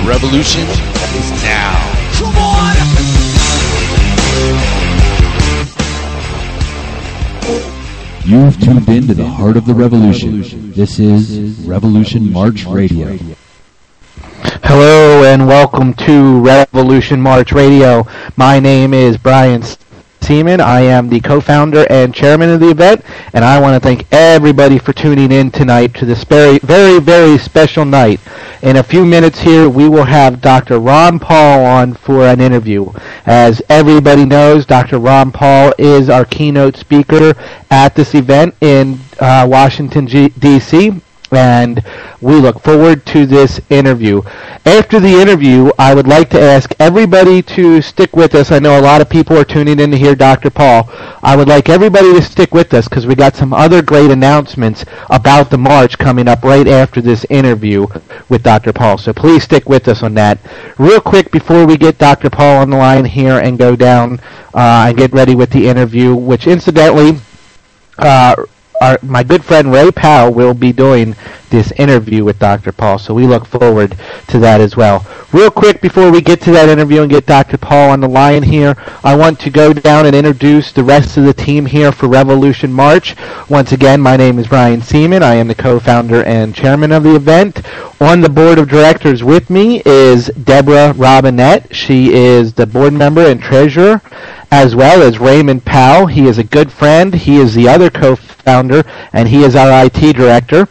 revolution is now. Come on! You've tuned in to the heart of the revolution. This is Revolution March Radio. Hello and welcome to Revolution March Radio. My name is Brian Seaman. I am the co-founder and chairman of the event, and I want to thank everybody for tuning in tonight to this very, very, very special night. In a few minutes here, we will have Dr. Ron Paul on for an interview. As everybody knows, Dr. Ron Paul is our keynote speaker at this event in Washington, D.C., and we look forward to this interview. After the interview, I would like to ask everybody to stick with us. I know a lot of people are tuning in to hear Dr. Paul. I would like everybody to stick with us because we got some other great announcements about the march coming up right after this interview with Dr. Paul. So please stick with us on that. Real quick before we get Dr. Paul on the line here and go down and get ready with the interview, which incidentally, my good friend Ray Powell will be doing this interview with Dr. Paul, so we look forward to that as well. Real quick, before we get to that interview and get Dr. Paul on the line here, I want to go down and introduce the rest of the team here for Revolution March. Once again, my name is Brian Seaman. I am the co-founder and chairman of the event. On the board of directors with me is Deborah Robinette. She is the board member and treasurer, as well as Raymond Powell. He is a good friend. He is the other co-founder, and he is our IT director.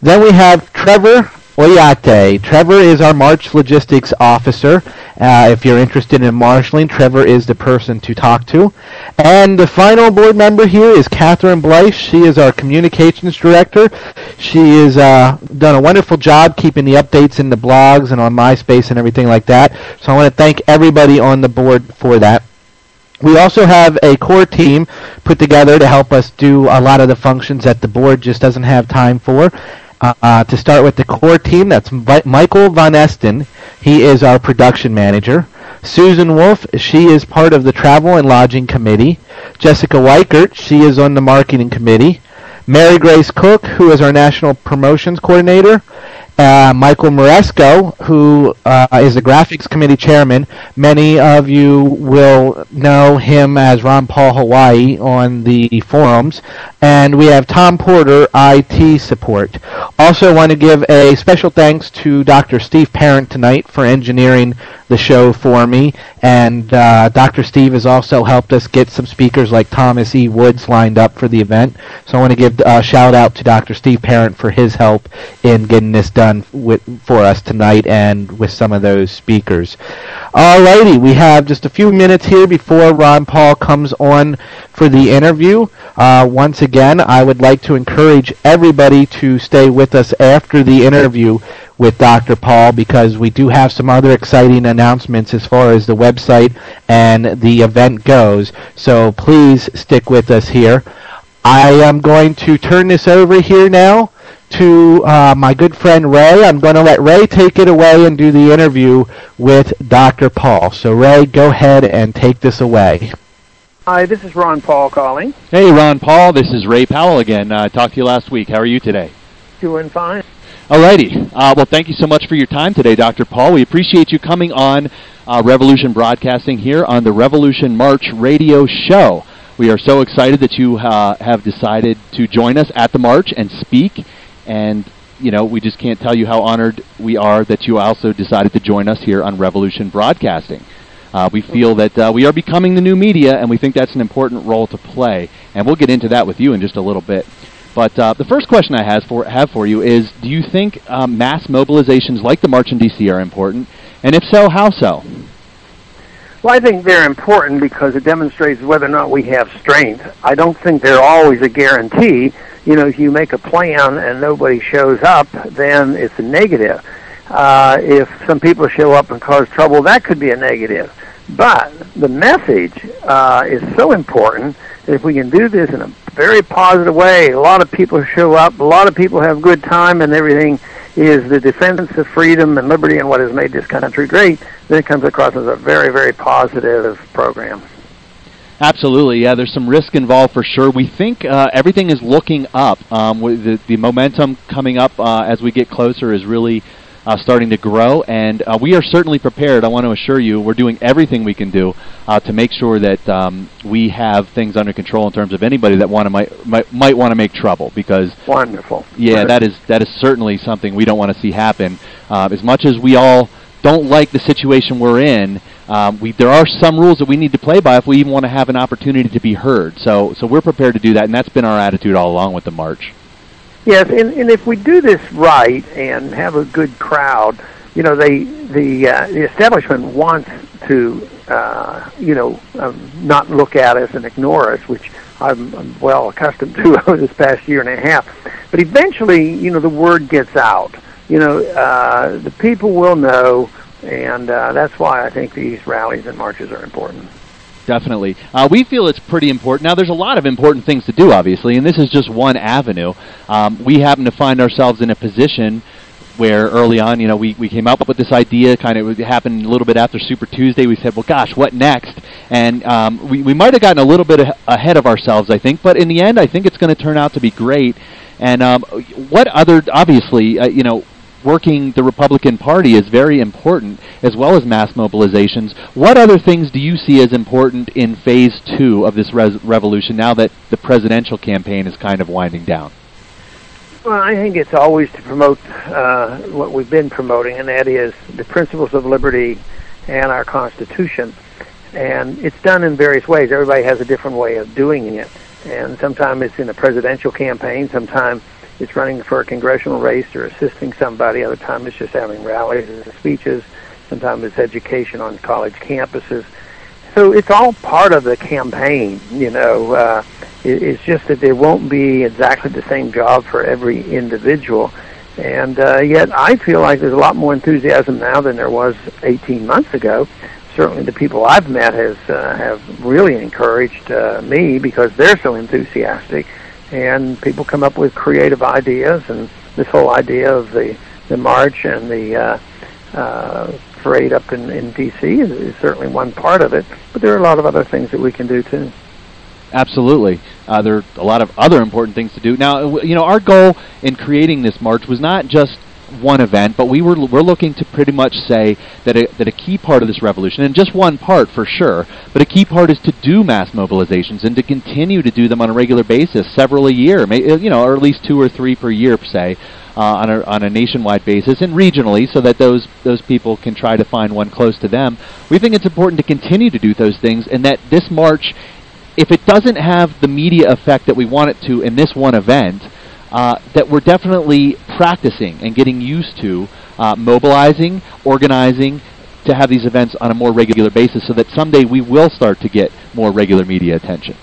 Then we have Trevor Goyette. Trevor is our March Logistics Officer. If you're interested in marshalling, Trevor is the person to talk to. And the final board member here is Catherine Blythe. She is our Communications Director. She has done a wonderful job keeping the updates in the blogs and on MySpace and everything like that. So I want to thank everybody on the board for that. We also have a core team put together to help us do a lot of the functions that the board just doesn't have time for. To start with the core team, that's Michael Von Esten. He is our production manager. Susan Wolf, she is part of the travel and lodging committee. Jessica Weichert, she is on the marketing committee. Mary Grace Cook, who is our national promotions coordinator. Michael Moresco, who is the graphics committee chairman. Many of you will know him as Ron Paul Hawaii on the forums. And we have Tom Porter, IT support. Also want to give a special thanks to Dr. Steve Parent tonight for engineering the show for me. And Dr. Steve has also helped us get some speakers like Thomas E. Woods lined up for the event. So I want to give a shout out to Dr. Steve Parent for his help in getting this done for us tonight and with some of those speakers. Alrighty, we have just a few minutes here before Ron Paul comes on for the interview. Once again, I would like to encourage everybody to stay with us after the interview with Dr. Paul because we do have some other exciting announcements as far as the website and the event goes. So please stick with us here. I am going to turn this over here now to my good friend Ray. I'm going to let Ray take it away and do the interview with Dr. Paul. So Ray, go ahead and take this away. Hi, this is Ron Paul calling. Hey, Ron Paul, this is Ray Powell again. I talked to you last week. How are you today? Doing fine. Alrighty. Well, thank you so much for your time today, Dr. Paul. We appreciate you coming on Revolution Broadcasting here on the Revolution March radio show. We are so excited that you have decided to join us at the march and speak. And, you know, we just can't tell you how honored we are that you also decided to join us here on Revolution Broadcasting. We feel that we are becoming the new media, and we think that's an important role to play. And we'll get into that with you in just a little bit. But the first question I have for you is, do you think mass mobilizations like the March in D.C. are important? And if so, how so? Well, I think they're important because it demonstrates whether or not we have strength. I don't think they're always a guarantee. You know, if you make a plan and nobody shows up, then it's a negative. If some people show up and cause trouble, that could be a negative. But the message is so important that if we can do this in a very positive way, a lot of people show up, a lot of people have good time, and everything is the defense of freedom and liberty and what has made this country great, then it comes across as a very, very positive program. Absolutely, yeah. There's some risk involved for sure. We think everything is looking up. With the momentum coming up as we get closer is really starting to grow, and we are certainly prepared. I want to assure you we're doing everything we can do to make sure that we have things under control in terms of anybody that might want to make trouble, because wonderful. Yeah, that is certainly something we don't want to see happen. As much as we all don't like the situation we're in, there are some rules that we need to play by if we even want to have an opportunity to be heard. So we're prepared to do that, and that's been our attitude all along with the march. Yes, and if we do this right and have a good crowd, the establishment wants to not look at us and ignore us, which I'm well accustomed to over this past year and a half. But eventually, the word gets out. The people will know, and that's why I think these rallies and marches are important. Definitely. We feel it's pretty important. Now, there's a lot of important things to do, obviously, and this is just one avenue. We happen to find ourselves in a position where early on, we came up with this idea, it happened a little bit after Super Tuesday. We said, well, gosh, what next? And we might have gotten a little bit ahead of ourselves, I think, but in the end, I think it's going to turn out to be great. And obviously, working the Republican Party is very important, as well as mass mobilizations. What other things do you see as important in Phase 2 of this revolution now that the presidential campaign is kind of winding down? Well, I think it's always to promote what we've been promoting, and that is the principles of liberty and our Constitution. And it's done in various ways. Everybody has a different way of doing it. And sometimes it's in a presidential campaign, sometimes it's running for a congressional race or assisting somebody. Other times it's just having rallies and speeches. Sometimes it's education on college campuses. So it's all part of the campaign, It's just that there won't be exactly the same job for every individual. And yet I feel like there's a lot more enthusiasm now than there was 18 months ago. Certainly the people I've met have really encouraged me because they're so enthusiastic. And people come up with creative ideas, and this whole idea of the march and the parade up in D.C. is certainly one part of it, but there are a lot of other things that we can do too. Absolutely. There are a lot of other important things to do. Now, our goal in creating this march was not just one event, but we're looking to pretty much say that a key part of this revolution, and just one part for sure, but a key part is to do mass mobilizations and to continue to do them on a regular basis, several a year, or at least 2 or 3 per year, say, on a nationwide basis and regionally, so that those people can try to find one close to them. We think it's important to continue to do those things, and that this march, if it doesn't have the media effect that we want it to in this one event, that we're definitely practicing and getting used to mobilizing, organizing to have these events on a more regular basis, so that someday we will start to get more regular media attention.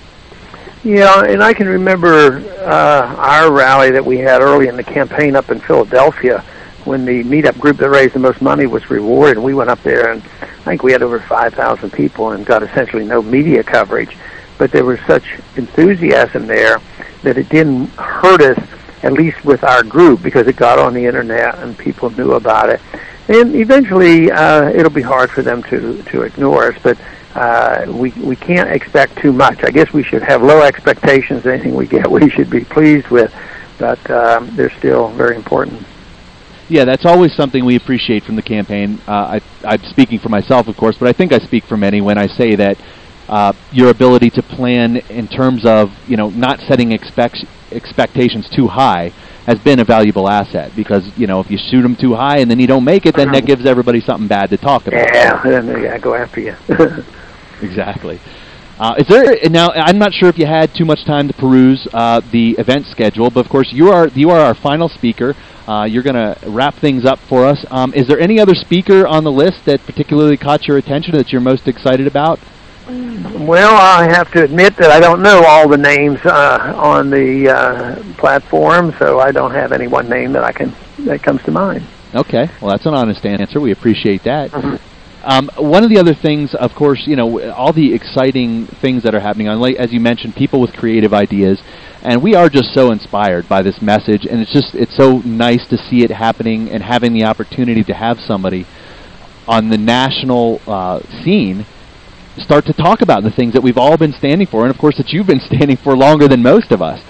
Yeah, and I can remember our rally that we had early in the campaign up in Philadelphia when the meetup group that raised the most money was rewarded. We went up there, and I think we had over 5,000 people and got essentially no media coverage. But there was such enthusiasm there that it didn't hurt us, at least with our group, because it got on the internet and people knew about it. And eventually it'll be hard for them to ignore us, but we can't expect too much. I guess we should have low expectations. Anything we get we should be pleased with, but they're still very important. Yeah, that's always something we appreciate from the campaign. I'm speaking for myself, of course, but I think I speak for many when I say that your ability to plan in terms of not setting expectations too high has been a valuable asset, because if you shoot them too high and then you don't make it, then that gives everybody something bad to talk about. Yeah, then they go after you. Exactly. Now, I'm not sure if you had too much time to peruse the event schedule, but of course you are our final speaker. You're going to wrap things up for us. Is there any other speaker on the list that particularly caught your attention that you're most excited about? Well, I have to admit that I don't know all the names on the platform, so I don't have any one name that comes to mind. Okay, well, that's an honest answer. We appreciate that. One of the other things, of course, all the exciting things that are happening as you mentioned, people with creative ideas, and we are just so inspired by this message, and it's so nice to see it happening and having the opportunity to have somebody on the national scene start to talk about the things that we've all been standing for, and of course that you've been standing for longer than most of us.